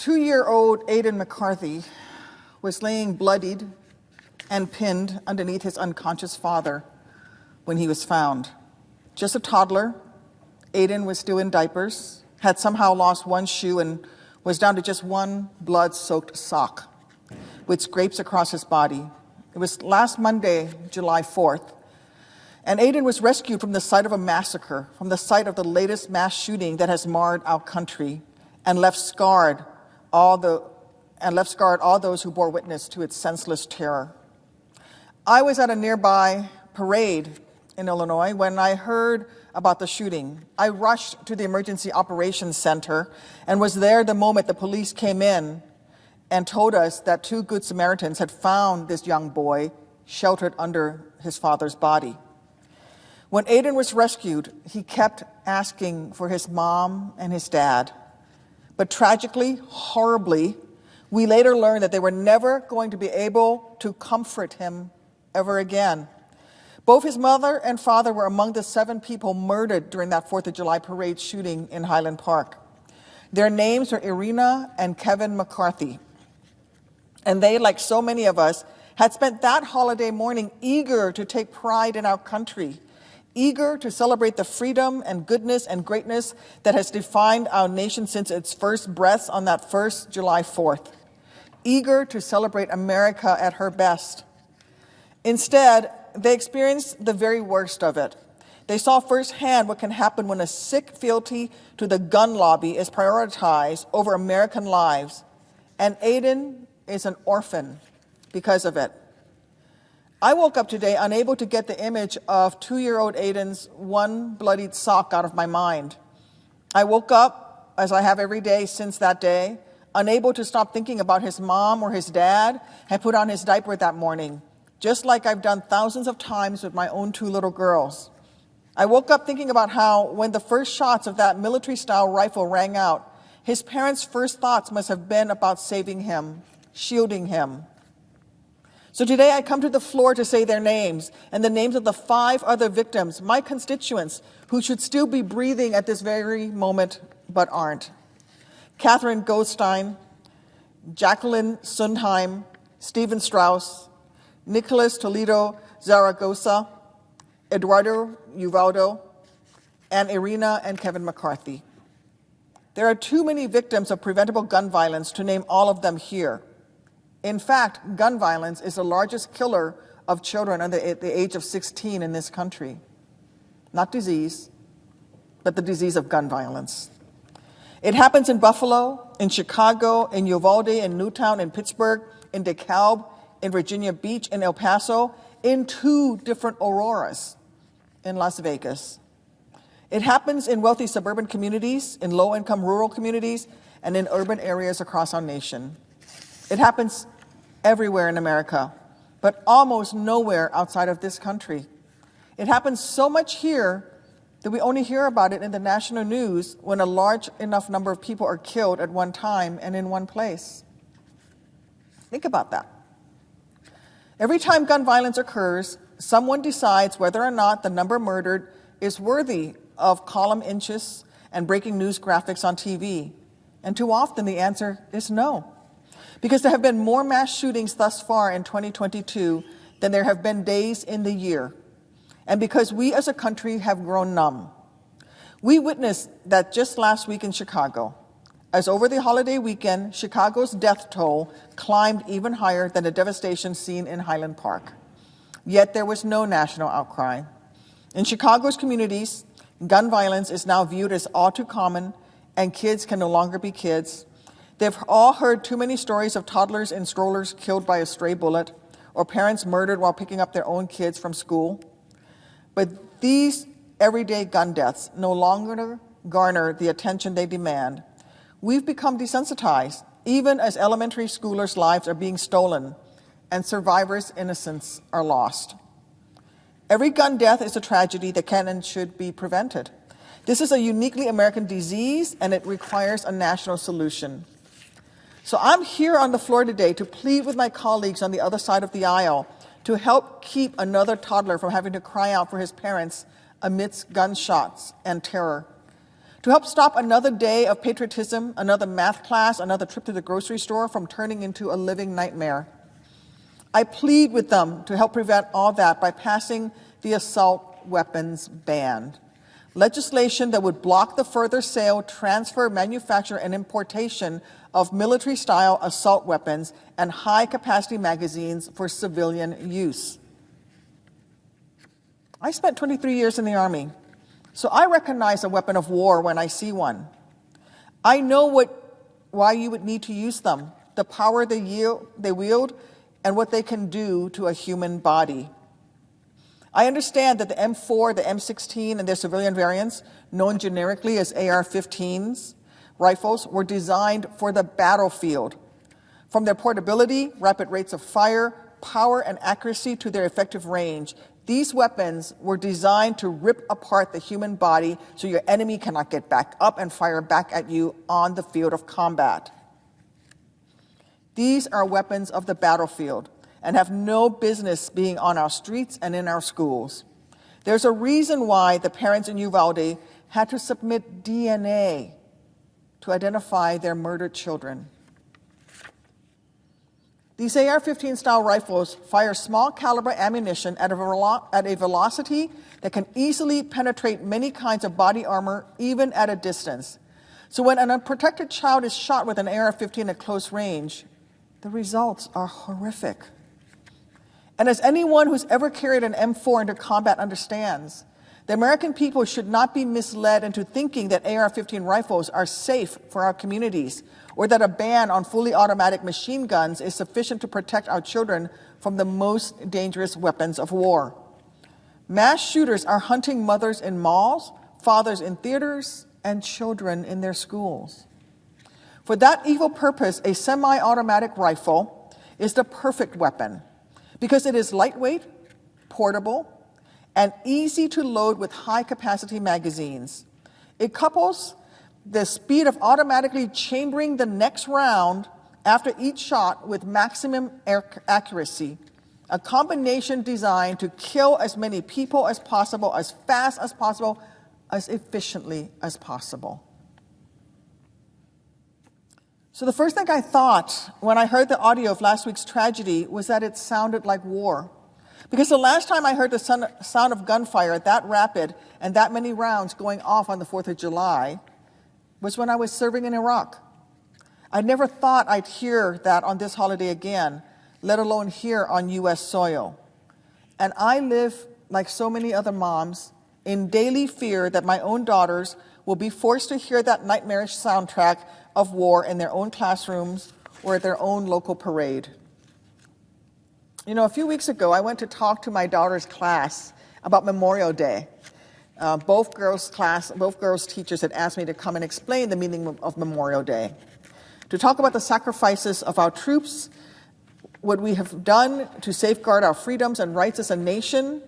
2-year-old Aiden McCarthy was laying bloodied and pinned underneath his unconscious father when he was found. Just a toddler, Aiden was still in diapers, had somehow lost one shoe, and was down to just one blood-soaked sock with scrapes across his body. It was last Monday, July 4th, and Aiden was rescued from the site of a massacre, from the site of the latest mass shooting that has marred our country and left scarred all those who bore witness to its senseless terror. I was at a nearby parade in Illinois when I heard about the shooting. I rushed to the emergency operations center and was there the moment the police came in and told us that 2 Good Samaritans had found this young boy sheltered under his father's body. When Aiden was rescued, he kept asking for his mom and his dad. But tragically, horribly, we later learned that they were never going to be able to comfort him ever again. Both his mother and father were among the 7 people murdered during that 4th of July parade shooting in Highland Park. Their names were Irina and Kevin McCarthy. And they, like so many of us, had spent that holiday morning eager to take pride in our country, eager to celebrate the freedom and goodness and greatness that has defined our nation since its first breaths on that first July 4th, eager to celebrate America at her best. Instead, they experienced the very worst of it. They saw firsthand what can happen when a sick fealty to the gun lobby is prioritized over American lives, and Aiden is an orphan because of it. I woke up today unable to get the image of 2-year-old Aiden's one bloodied sock out of my mind. I woke up, as I have every day since that day, unable to stop thinking about his mom or his dad had put on his diaper that morning, just like I've done thousands of times with my own 2 little girls. I woke up thinking about how, when the first shots of that military-style rifle rang out, his parents' first thoughts must have been about saving him, shielding him. So today I come to the floor to say their names and the names of the 5 other victims, my constituents, who should still be breathing at this very moment but aren't. Catherine Goldstein, Jacqueline Sundheim, Stephen Strauss, Nicholas Toledo Zaragoza, Eduardo Uvaldo, and Irina and Kevin McCarthy. There are too many victims of preventable gun violence to name all of them here. In fact, gun violence is the largest killer of children under the age of 16 in this country. Not disease, but the disease of gun violence. It happens in Buffalo, in Chicago, in Uvalde, in Newtown, in Pittsburgh, in DeKalb, in Virginia Beach, in El Paso, in 2 different Auroras, in Las Vegas. It happens in wealthy suburban communities, in low-income rural communities, and in urban areas across our nation. It happens everywhere in America, but almost nowhere outside of this country. It happens so much here that we only hear about it in the national news when a large enough number of people are killed at one time and in one place. Think about that. Every time gun violence occurs, someone decides whether or not the number murdered is worthy of column inches and breaking news graphics on TV. And too often the answer is no. Because there have been more mass shootings thus far in 2022 than there have been days in the year. And because we as a country have grown numb. We witnessed that just last week in Chicago, as over the holiday weekend, Chicago's death toll climbed even higher than the devastation seen in Highland Park. Yet there was no national outcry. In Chicago's communities, gun violence is now viewed as all too common, and kids can no longer be kids. They've all heard too many stories of toddlers in strollers killed by a stray bullet, or parents murdered while picking up their own kids from school. But these everyday gun deaths no longer garner the attention they demand. We've become desensitized, even as elementary schoolers' lives are being stolen and survivors' innocence are lost. Every gun death is a tragedy that can and should be prevented. This is a uniquely American disease, and it requires a national solution. So I'm here on the floor today to plead with my colleagues on the other side of the aisle to help keep another toddler from having to cry out for his parents amidst gunshots and terror. to help stop another day of patriotism, another math class, another trip to the grocery store from turning into a living nightmare. I plead with them to help prevent all that by passing the assault weapons ban. Legislation that would block the further sale, transfer, manufacture, and importation of military-style assault weapons and high-capacity magazines for civilian use. I spent 23 years in the Army, so I recognize a weapon of war when I see one. I know why you would need to use them, the power they wield, and what they can do to a human body. I understand that the M4, the M16, and their civilian variants, known generically as AR-15s, rifles, were designed for the battlefield. From their portability, rapid rates of fire, power, and accuracy to their effective range, these weapons were designed to rip apart the human body so your enemy cannot get back up and fire back at you on the field of combat. These are weapons of the battlefield and have no business being on our streets and in our schools. There's a reason why the parents in Uvalde had to submit DNA to identify their murdered children. These AR-15 style rifles fire small caliber ammunition at a velocity that can easily penetrate many kinds of body armor, even at a distance. So when an unprotected child is shot with an AR-15 at close range, the results are horrific. And as anyone who's ever carried an M4 into combat understands, the American people should not be misled into thinking that AR-15 rifles are safe for our communities, or that a ban on fully automatic machine guns is sufficient to protect our children from the most dangerous weapons of war. Mass shooters are hunting mothers in malls, fathers in theaters, and children in their schools. For that evil purpose, a semi-automatic rifle is the perfect weapon because it is lightweight, portable, and easy to load with high-capacity magazines. It couples the speed of automatically chambering the next round after each shot with maximum accuracy, a combination designed to kill as many people as possible, as fast as possible, as efficiently as possible. So the first thing I thought when I heard the audio of last week's tragedy was that it sounded like war. Because the last time I heard the sound of gunfire that rapid and that many rounds going off on the 4th of July was when I was serving in Iraq. I never thought I'd hear that on this holiday again, let alone here on U.S. soil. And I live, like so many other moms, in daily fear that my own daughters will be forced to hear that nightmarish soundtrack of war in their own classrooms or at their own local parade. You know, a few weeks ago, I went to talk to my daughter's class about Memorial Day. Both girls' teachers had asked me to come and explain the meaning of Memorial Day, to talk about the sacrifices of our troops, what we have done to safeguard our freedoms and rights as a nation,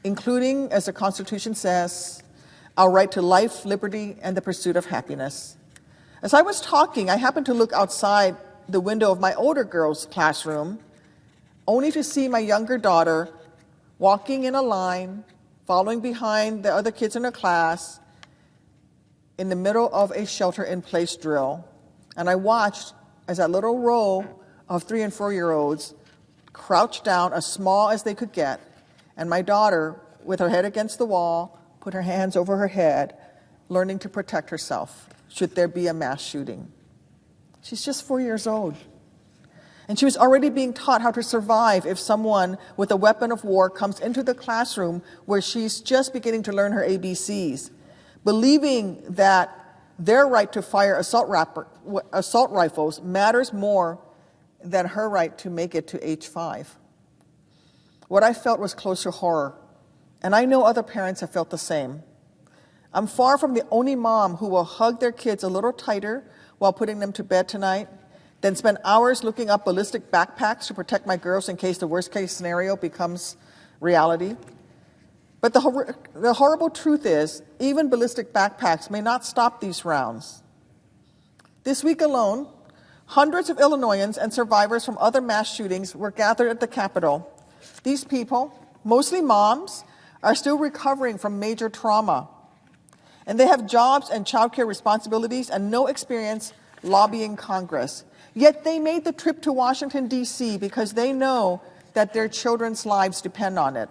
including, as the Constitution says, our right to life, liberty, and the pursuit of happiness. As I was talking, I happened to look outside the window of my older girl's classroom, only to see my younger daughter walking in a line, following behind the other kids in her class, in the middle of a shelter-in-place drill. And I watched as that little row of 3- and 4-year-olds crouched down as small as they could get, and my daughter, with her head against the wall, put her hands over her head, learning to protect herself should there be a mass shooting. She's just 4 years old. And she was already being taught how to survive if someone with a weapon of war comes into the classroom where she's just beginning to learn her ABCs, believing that their right to fire assault rifles matters more than her right to make it to age 5. What I felt was close to horror, and I know other parents have felt the same. I'm far from the only mom who will hug their kids a little tighter while putting them to bed tonight, then spend hours looking up ballistic backpacks to protect my girls in case the worst-case scenario becomes reality. But the horrible truth is, even ballistic backpacks may not stop these rounds. This week alone, hundreds of Illinoisans and survivors from other mass shootings were gathered at the Capitol. These people, mostly moms, are still recovering from major trauma. And they have jobs and childcare responsibilities and no experience lobbying Congress. Yet they made the trip to Washington, D.C. because they know that their children's lives depend on it.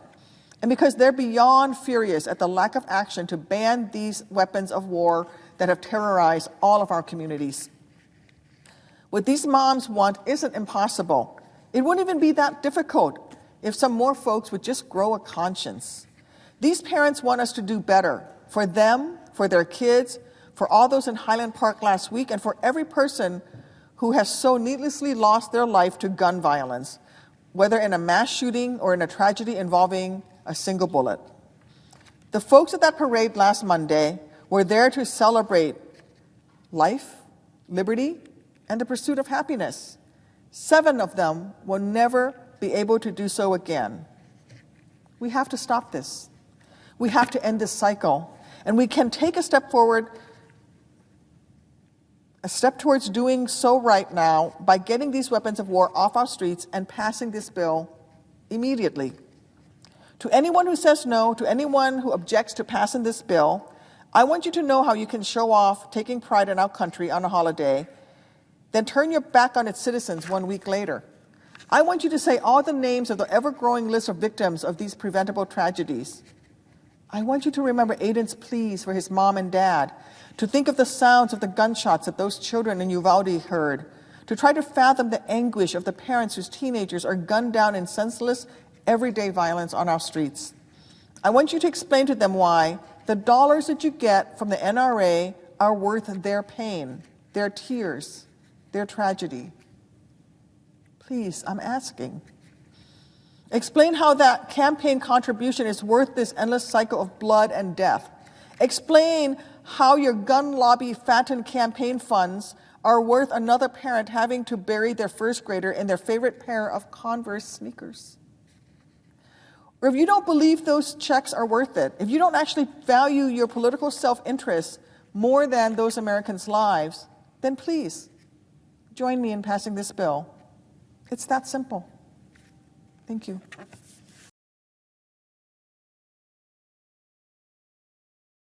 And because they're beyond furious at the lack of action to ban these weapons of war that have terrorized all of our communities. What these moms want isn't impossible. It wouldn't even be that difficult if some more folks would just grow a conscience. These parents want us to do better for them, for their kids, for all those in Highland Park last week, and for every person who has so needlessly lost their life to gun violence, whether in a mass shooting or in a tragedy involving a single bullet. The folks at that parade last Monday were there to celebrate life, liberty, and the pursuit of happiness. 7 of them will never be able to do so again. We have to stop this. We have to end this cycle. And we can take a step forward, a step towards doing so right now by getting these weapons of war off our streets and passing this bill immediately. To anyone who says no, to anyone who objects to passing this bill, I want you to know how you can show off taking pride in our country on a holiday, then turn your back on its citizens 1 week later. I want you to say all the names of the ever-growing list of victims of these preventable tragedies. I want you to remember Aiden's pleas for his mom and dad, to think of the sounds of the gunshots that those children in Uvalde heard, to try to fathom the anguish of the parents whose teenagers are gunned down in senseless, everyday violence on our streets. I want you to explain to them why the dollars that you get from the NRA are worth their pain, their tears, their tragedy. Please, I'm asking. Explain how that campaign contribution is worth this endless cycle of blood and death. Explain how your gun lobby fattened campaign funds are worth another parent having to bury their first grader in their favorite pair of Converse sneakers. Or if you don't believe those checks are worth it, if you don't actually value your political self-interest more than those Americans' lives, then please join me in passing this bill. It's that simple. Thank you.